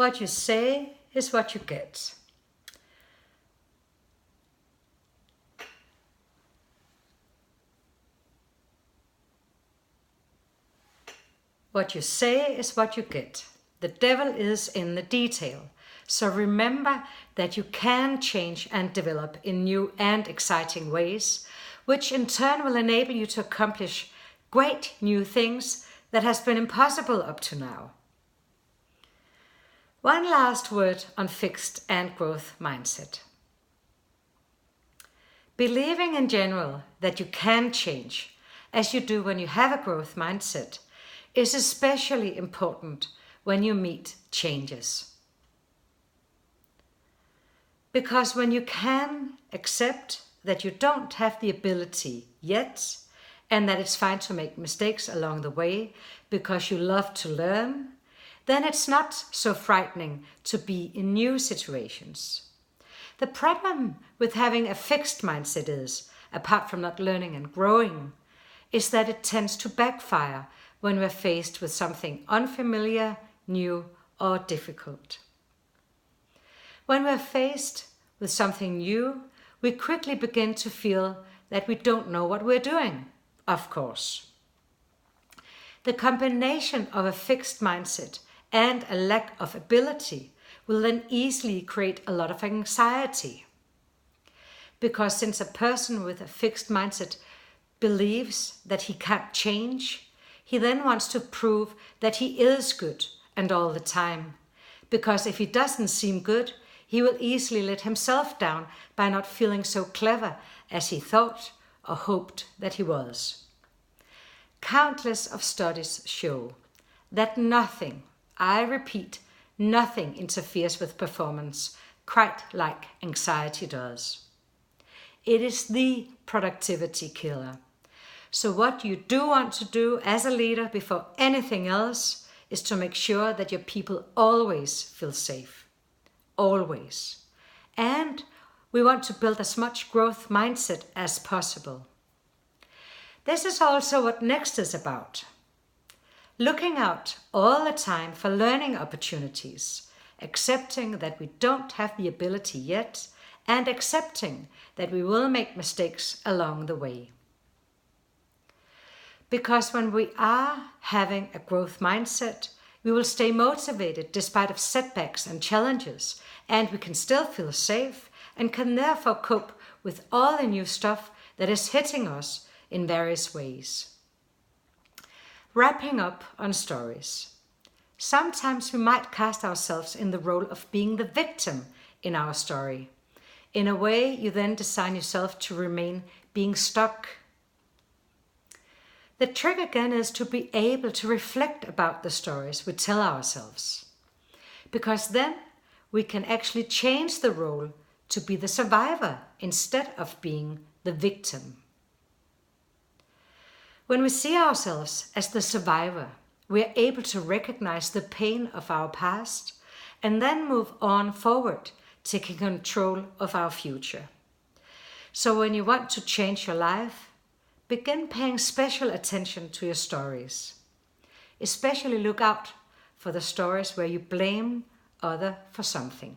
What you say is what you get. What you say is what you get. The devil is in the detail. So remember that you can change and develop in new and exciting ways, which in turn will enable you to accomplish great new things that has been impossible up to now. One last word on fixed and growth mindset. Believing in general that you can change, as you do when you have a growth mindset, is especially important when you meet changes. Because when you can accept that you don't have the ability yet, and that it's fine to make mistakes along the way because you love to learn, then it's not so frightening to be in new situations. The problem with having a fixed mindset is, apart from not learning and growing, is that it tends to backfire when we're faced with something unfamiliar, new, or difficult. When we're faced with something new, we quickly begin to feel that we don't know what we're doing, of course. The combination of a fixed mindset and a lack of ability will then easily create a lot of anxiety. Because since a person with a fixed mindset believes that he can't change, he then wants to prove that he is good and all the time. Because if he doesn't seem good, he will easily let himself down by not feeling so clever as he thought or hoped that he was. Countless of studies show that nothing, I repeat, nothing interferes with performance quite like anxiety does. It is the productivity killer. So what you do want to do as a leader before anything else is to make sure that your people always feel safe. Always. And we want to build as much growth mindset as possible. This is also what Next is about. Looking out all the time for learning opportunities, accepting that we don't have the ability yet, and accepting that we will make mistakes along the way. Because when we are having a growth mindset, we will stay motivated despite of setbacks and challenges, and we can still feel safe and can therefore cope with all the new stuff that is hitting us in various ways. Wrapping up on stories. Sometimes we might cast ourselves in the role of being the victim in our story. In a way, you then design yourself to remain being stuck. The trick again is to be able to reflect about the stories we tell ourselves. Because then we can actually change the role to be the survivor instead of being the victim. When we see ourselves as the survivor, we are able to recognize the pain of our past and then move on forward, taking control of our future. So when you want to change your life, begin paying special attention to your stories. Especially look out for the stories where you blame others for something.